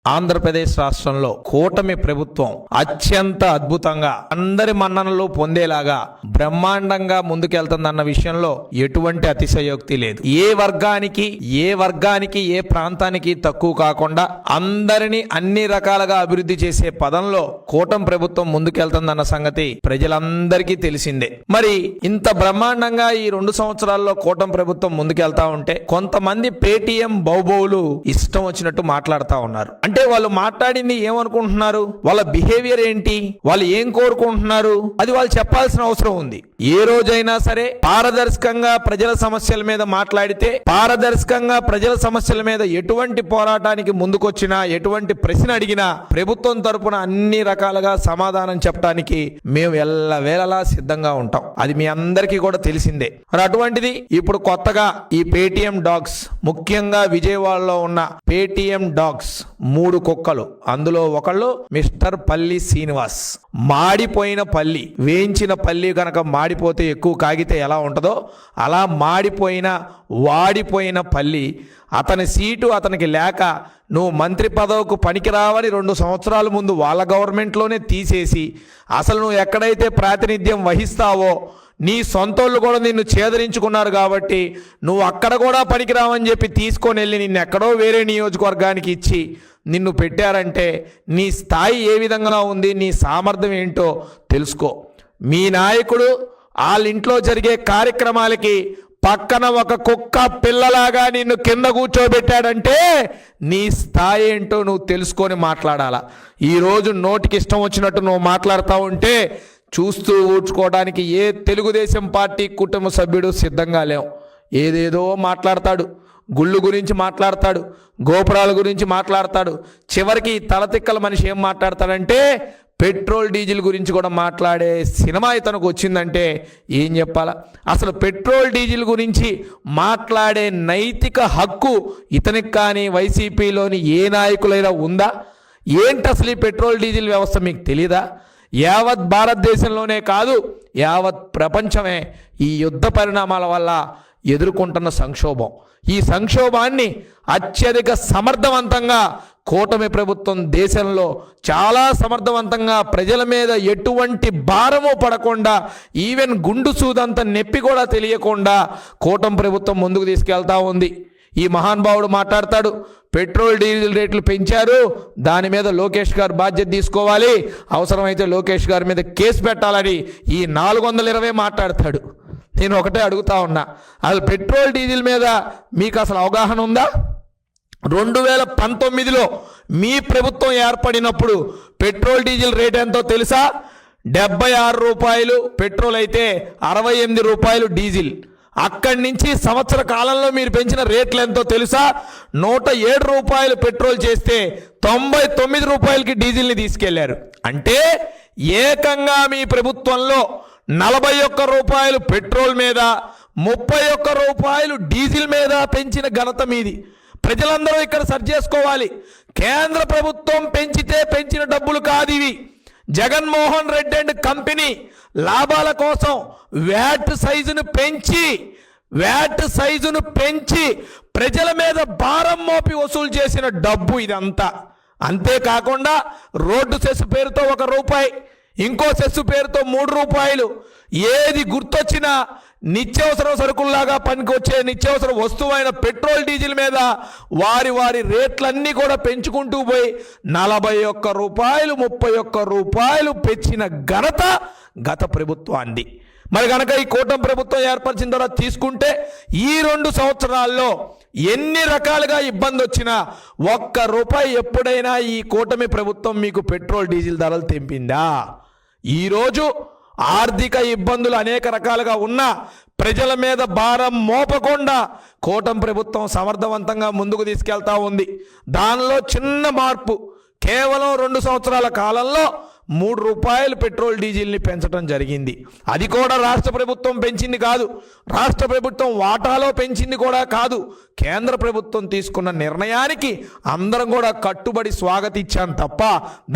ఆంధ్రప్రదేశ్ రాష్ట్రంలో కూటమి ప్రభుత్వం అత్యంత అద్భుతంగా అందరి మన్ననలు పొందేలాగా బ్రహ్మాండంగా ముందుకెళ్తుందన్న విషయంలో ఎటువంటి అతిశయోక్తి లేదు. ఏ వర్గానికి ఏ ప్రాంతానికి తక్కువ కాకుండా అందరినీ అన్ని రకాలుగా అభివృద్ధి చేసే పదంలో కూటమి ప్రభుత్వం ముందుకెళ్తుందన్న సంగతి ప్రజలందరికీ తెలిసిందే. మరి ఇంత బ్రహ్మాండంగా ఈ 2 సంవత్సరాల్లో కూటమి ప్రభుత్వం ముందుకెళ్తా ఉంటే కొంతమంది పేటీఎం బౌబౌలు ఇష్టం వచ్చినట్టు మాట్లాడుతూ ఉన్నారు. అంటే వాళ్ళు మాట్లాడింది ఏమనుకుంటున్నారు, వాళ్ళ బిహేవియర్ ఏంటి, వాళ్ళు ఏం కోరుకుంటున్నారు, అది వాళ్ళు చెప్పాల్సిన అవసరం ఉంది. ఏ రోజైనా సరే పారదర్శకంగా ప్రజల సమస్యల మీద మాట్లాడితే, పారదర్శకంగా ప్రజల సమస్యల మీద ఎటువంటి పోరాటానికి ముందుకొచ్చినా, ఎటువంటి ప్రశ్న అడిగినా ప్రభుత్వం తరపున అన్ని రకాలుగా సమాధానం చెప్పడానికి మేము ఎల్లవేళలా సిద్ధంగా ఉంటాం. అది మీ అందరికీ కూడా తెలిసిందే. మరి అటువంటిది ఇప్పుడు కొత్తగా ఈ పేటీఎం డాగ్స్, ముఖ్యంగా విజయవాడలో ఉన్న పేటీఎం డాగ్స్ 3 కుక్కలు, అందులో ఒకళ్ళు మిస్టర్ పల్లి శ్రీనివాస్. మాడిపోయిన పల్లి, వేయించిన పల్లి కనుక మాడిపోతే ఎక్కువ కాగితే ఎలా ఉంటుందో అలా మాడిపోయిన వాడిపోయిన పల్లి. అతని సీటు అతనికి లేక నువ్వు మంత్రి పదవికి పనికిరావని 2 సంవత్సరాల ముందు వాళ్ళ గవర్నమెంట్లోనే తీసేసి, అసలు నువ్వు ఎక్కడైతే ప్రాతినిధ్యం వహిస్తావో నీ సొంతోళ్ళు కూడా నిన్ను చేదరించుకున్నారు కాబట్టి నువ్వు అక్కడ కూడా పనికిరావని చెప్పి తీసుకొని వెళ్ళి నిన్ను ఎక్కడో వేరే నియోజకవర్గానికి ఇచ్చి నిన్ను పెట్టారంటే నీ స్థాయి ఏ విధంగా ఉంది, నీ సామర్థ్యం ఏంటో తెలుసుకో. మీ నాయకుడు వాళ్ళ ఇంట్లో జరిగే కార్యక్రమాలకి పక్కన ఒక కుక్క పిల్లలాగా నిన్ను కింద కూర్చోబెట్టాడంటే నీ స్థాయి ఏంటో నువ్వు తెలుసుకొని మాట్లాడాలా. ఈరోజు నోటికి ఇష్టం వచ్చినట్టు నువ్వు మాట్లాడుతూ ఉంటే చూస్తూ ఊడ్చుకోవడానికి ఏ తెలుగుదేశం పార్టీ కుటుంబ సభ్యుడు సిద్ధంగా లేవు. ఏదేదో మాట్లాడతాడు, గుళ్ళు గురించి మాట్లాడతాడు, గోపురాల గురించి మాట్లాడతాడు. చివరికి తలతిక్కల మనిషి ఏం మాట్లాడతాడంటే పెట్రోల్ డీజిల్ గురించి కూడా మాట్లాడే సినిమా ఇతనికి వచ్చిందంటే ఏం చెప్పాలా. అసలు పెట్రోల్ డీజిల్ గురించి మాట్లాడే నైతిక హక్కు ఇతనికి కానీ వైసీపీలోని ఏ నాయకులైనా ఉందా? ఏంటి అసలు ఈ పెట్రోల్ డీజిల్ వ్యవస్థ మీకు తెలీదా? యావత్ భారతదేశంలోనే కాదు, యావత్ ప్రపంచమే ఈ యుద్ధ పరిణామాల వల్ల ఎదుర్కొంటున్న సంక్షోభం. ఈ సంక్షోభాన్ని అత్యధిక సమర్థవంతంగా కూటమి ప్రభుత్వం దేశంలో చాలా సమర్థవంతంగా ప్రజల మీద ఎటువంటి భారము పడకుండా, ఈవెన్ గుండు సూదంత నొప్పి కూడా తెలియకుండా కూటమి ప్రభుత్వం ముందుకు తీసుకెళ్తా ఉంది. ఈ మహానుభావుడు మాట్లాడతాడు, పెట్రోల్ డీజిల్ రేట్లు పెంచారు, దాని మీద లోకేష్ గారు బాధ్యత తీసుకోవాలి, అవసరమైతే లోకేష్ గారి మీద కేసు పెట్టాలని ఈ 420 మాట్లాడతాడు. నేను ఒకటే అడుగుతా ఉన్నా, అసలు పెట్రోల్ డీజిల్ మీద మీకు అసలు అవగాహన ఉందా? 2019లో మీ ప్రభుత్వం ఏర్పడినప్పుడు పెట్రోల్ డీజిల్ రేట్ ఎంతో తెలుసా? 76 రూపాయలు పెట్రోల్ అయితే 68 రూపాయలు డీజిల్. అక్కడి నుంచి సంవత్సర కాలంలో మీరు పెంచిన రేట్లు ఎంతో తెలుసా? 107 రూపాయలు పెట్రోల్ చేస్తే 99 రూపాయలకి డీజిల్ని తీసుకెళ్లారు. అంటే ఏకంగా మీ ప్రభుత్వంలో 41 రూపాయలు పెట్రోల్ మీద, 31 రూపాయలు డీజిల్ మీద పెంచిన ఘనత మీది. ప్రజలందరూ ఇక్కడ సరి చేసుకోవాలి. కేంద్ర ప్రభుత్వం పెంచితే పెంచిన డబ్బులు కాదు ఇవి. జగన్మోహన్ రెడ్డి అండ్ కంపెనీ లాభాల కోసం వ్యాట్ సైజును పెంచి ప్రజల మీద భారం మోపి వసూలు చేసిన డబ్బు ఇదంతా. అంతేకాకుండా రోడ్డు సెస్ పేరుతో 1 రూపాయి, ఇంకో సెస్ పేరుతో 3 రూపాయలు, ఏది గుర్తొచ్చినా నిత్యావసర సరుకుల్లాగా పనికొచ్చే నిత్యావసర వస్తువైన పెట్రోల్ డీజిల్ మీద వారి రేట్లన్నీ కూడా పెంచుకుంటూ పోయి 41 రూపాయలు 31 రూపాయలు పెంచిన ఘనత గత ప్రభుత్వాన్ని. మరి కనుక ఈ కూటమి ప్రభుత్వం ఏర్పరిచిన తర్వాత తీసుకుంటే ఈ 2 సంవత్సరాల్లో ఎన్ని రకాలుగా ఇబ్బంది వచ్చినా 1 రూపాయి ఎప్పుడైనా ఈ కూటమి ప్రభుత్వం మీకు పెట్రోల్ డీజిల్ ధరలు తెంపిందా? ఈరోజు ఆర్థిక ఇబ్బందులు అనేక రకాలుగా ఉన్నా ప్రజల మీద భారం మోపకుండా కూటమి ప్రభుత్వం సమర్థవంతంగా ముందుకు తీసుకెళ్తా ఉంది. దానిలో చిన్న మార్పు, కేవలం 2 సంవత్సరాల కాలంలో 3 రూపాయలు పెట్రోల్ డీజిల్ని పెంచడం జరిగింది. అది కూడా రాష్ట్ర ప్రభుత్వం పెంచింది కాదు, రాష్ట్ర ప్రభుత్వం వాటాలో పెంచింది కూడా కాదు. కేంద్ర ప్రభుత్వం తీసుకున్న నిర్ణయానికి అందరం కూడా కట్టుబడి స్వాగతించాం తప్ప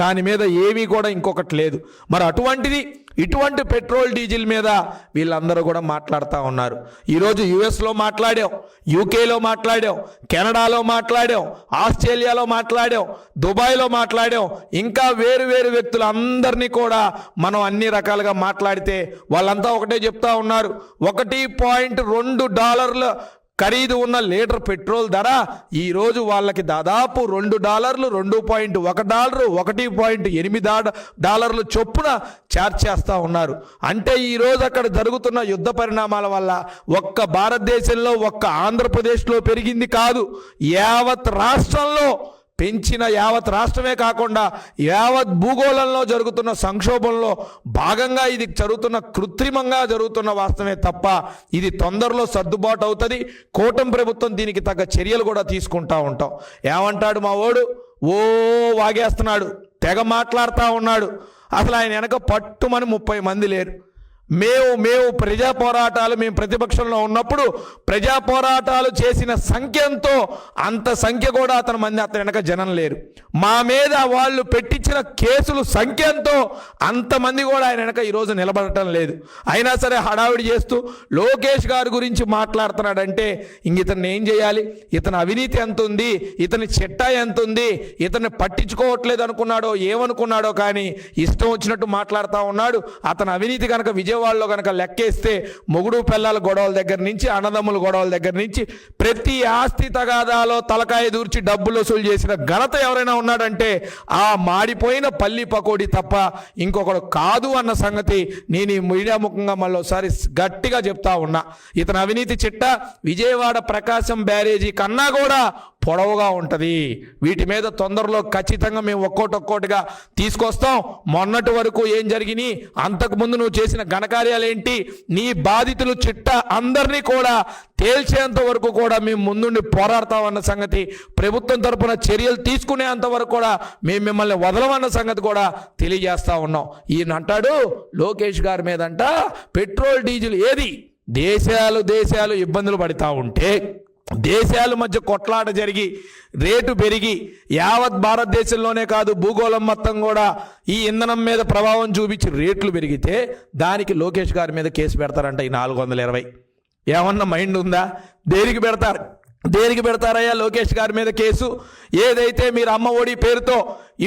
దాని మీద ఏమీ కూడా ఇంకొకటి లేదు. మరి అటువంటిది ఇటువంటి పెట్రోల్ డీజిల్ మీద వీళ్ళందరూ కూడా మాట్లాడుతూ ఉన్నారు. ఈరోజు యుఎస్లో మాట్లాడాం, యూకేలో మాట్లాడాం, కెనడాలో మాట్లాడాం, ఆస్ట్రేలియాలో మాట్లాడాం, దుబాయ్లో మాట్లాడాం, ఇంకా వేరు వేరు వ్యక్తులు అందరినీ కూడా మనం అన్ని రకాలుగా మాట్లాడితే వాళ్ళంతా ఒకటే చెప్తా ఉన్నారు. $1.2 ఖరీదు ఉన్న లీటర్ పెట్రోల్ ధర ఈరోజు వాళ్ళకి దాదాపు $2, $2.1, $1.8 చొప్పున ఛార్జ్ చేస్తూ ఉన్నారు. అంటే ఈరోజు అక్కడ జరుగుతున్న యుద్ధ పరిణామాల వల్ల ఒక్క భారతదేశంలో, ఒక్క ఆంధ్రప్రదేశ్లో పెరిగింది కాదు, యావత్ రాష్ట్రంలో పెంచిన, యావత్ రాష్ట్రమే కాకుండా యావత్ భూగోళంలో జరుగుతున్న సంక్షోభంలో భాగంగా ఇది జరుగుతున్న, కృత్రిమంగా జరుగుతున్న వాస్తవమే తప్ప ఇది తొందరలో సర్దుబాటు అవుతుంది. కూటమి ప్రభుత్వం దీనికి తగ్గ చర్యలు కూడా తీసుకుంటా ఉంటాం. ఏమంటాడు మా వాడు? వాగేస్తున్నాడు, తెగ మాట్లాడుతూ ఉన్నాడు. అసలు ఆయన వెనక పట్టుమని 30 మంది లేరు. మేము ప్రజా పోరాటాలు, మేము ప్రతిపక్షంలో ఉన్నప్పుడు ప్రజా పోరాటాలు చేసిన సంఖ్యంతో అంత సంఖ్య కూడా అతని వెనక జనం లేరు. మా మీద వాళ్ళు పెట్టించిన కేసులు సంఖ్యంతో అంతమంది కూడా ఆయన వెనక ఈరోజు నిలబడటం లేదు. అయినా సరే హడావిడి చేస్తూ లోకేష్ గారి గురించి మాట్లాడుతున్నాడంటే ఇంక ఇతన్ని ఏం చేయాలి? ఇతని అవినీతి ఎంత ఉంది, ఇతని చిట్టా ఎంత ఉంది, ఇతన్ని పట్టించుకోవట్లేదు అనుకున్నాడో ఏమనుకున్నాడో కానీ ఇష్టం వచ్చినట్టు మాట్లాడుతూ ఉన్నాడు. అతని అవినీతి కనుక విజయవాడలో కనుక లెక్కేస్తే మొగుడు పిల్లల గొడవల దగ్గర నుంచి, అన్నదమ్ముల గొడవల దగ్గర నుంచి ప్రతి ఆస్తి తగాదాలో తలకాయ దూర్చి డబ్బులు వసూలు చేసిన ఘనత ఎవరైనా ఉన్నాడంటే ఆ మాడిపోయిన పల్లి పకోడీ తప్ప ఇంకొకడు కాదు అన్న సంగతి నేను ఈ మీడియా ముఖంగా మళ్ళీ ఒకసారి గట్టిగా చెప్తా ఉన్నా. ఇతని అవినీతి చిట్ట విజయవాడ ప్రకాశం బ్యారేజీ కన్నా కూడా పొడవుగా ఉంటుంది. వీటి మీద తొందరలో ఖచ్చితంగా మేము ఒక్కోటిగా తీసుకొస్తాం. మొన్నటి వరకు ఏం జరిగినాయి, అంతకుముందు నువ్వు చేసిన ఘనకార్యాలు ఏంటి, నీ బాధితులు చిట్ట అందరినీ కూడా తేల్చేంత వరకు కూడా మేము ముందుండి పోరాడతామన్న సంగతి, ప్రభుత్వం తరపున చర్యలు తీసుకునేంత వరకు కూడా మేము మిమ్మల్ని వదలమన్న సంగతి కూడా తెలియజేస్తా ఉన్నాం. ఈయన అంటాడు లోకేష్ గారి మీదంట పెట్రోల్ డీజిల్ ఏది, దేశాలు ఇబ్బందులు పడుతూ ఉంటే, దేశాల మధ్య కొట్లాట జరిగి రేటు పెరిగి యావత్ భారతదేశంలోనే కాదు భూగోళం మొత్తం కూడా ఈ ఇంధనం మీద ప్రభావం చూపించి రేట్లు పెరిగితే దానికి లోకేష్ గారి మీద కేసు పెడతారంట ఈ 420. ఏమన్నా మైండ్ ఉందా? దేనికి పెడతారయ్యా లోకేష్ గారి మీద కేసు? ఏదైతే మీరు అమ్మ ఒడి పేరుతో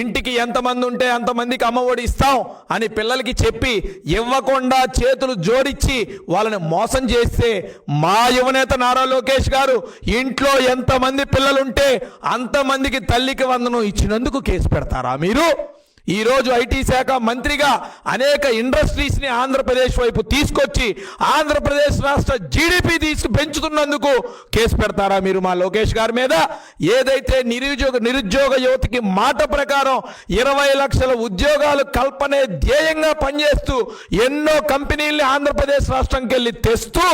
ఇంటికి ఎంతమంది ఉంటే అంతమందికి అమ్మ ఒడి ఇస్తాం అని పిల్లలకి చెప్పి ఇవ్వకుండా చేతులు జోడించి వాళ్ళని మోసం చేస్తే మా యువనేత నారా లోకేష్ గారు ఇంట్లో ఎంతమంది పిల్లలుంటే అంతమందికి తల్లికి వందనం ఇచ్చినందుకు కేసు పెడతారా మీరు? ఈరోజు ఐటీ శాఖ మంత్రిగా అనేక ఇండస్ట్రీస్ని ఆంధ్రప్రదేశ్ వైపు తీసుకొచ్చి ఆంధ్రప్రదేశ్ రాష్ట్ర జీడిపి పెంచుతున్నందుకు కేసు పెడతారా మీరు మా లోకేష్ గారి మీద? ఏదైతే నిరుద్యోగ యువతకి మాట ప్రకారం 20 లక్షల ఉద్యోగాలు కల్పనే ధ్యేయంగా పనిచేస్తూ ఎన్నో కంపెనీల్ని ఆంధ్రప్రదేశ్ రాష్ట్రంకి వెళ్ళి తెస్తూ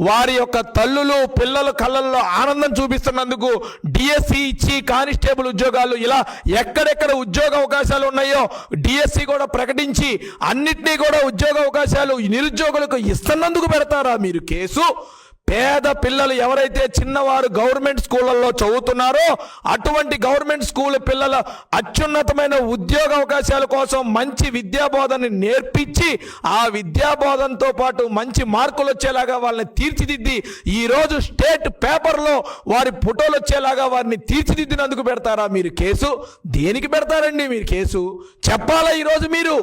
వారి యొక్క తల్లులు పిల్లల కళ్ళల్లో ఆనందం చూపిస్తున్నందుకు డిఎస్సి ఇచ్చి కానిస్టేబుల్ ఉద్యోగాలు ఇలా ఎక్కడెక్కడ ఉద్యోగ అవకాశాలు ఉన్నాయో డిఎస్సి కూడా ప్రకటించి అన్నిటినీ కూడా ఉద్యోగ అవకాశాలు నిరుద్యోగులకు ఇస్తున్నందుకు పెడతారా మీరు కేసు? పేద పిల్లలు ఎవరైతే చిన్నవారు గవర్నమెంట్ స్కూళ్ళల్లో చదువుతున్నారో అటువంటి గవర్నమెంట్ స్కూల్ పిల్లల అత్యున్నతమైన ఉద్యోగ అవకాశాల కోసం మంచి విద్యాబోధనని నేర్పించి ఆ విద్యాబోధనతో పాటు మంచి మార్కులు వచ్చేలాగా వాళ్ళని తీర్చిదిద్ది ఈరోజు స్టేట్ పేపర్లో వారి ఫోటోలు వచ్చేలాగా వారిని తీర్చిదిద్దినందుకు పెడతారా మీరు కేసు? దేనికి పెడతారండి మీరు కేసు? చెప్పాలా ఈరోజు మీరు?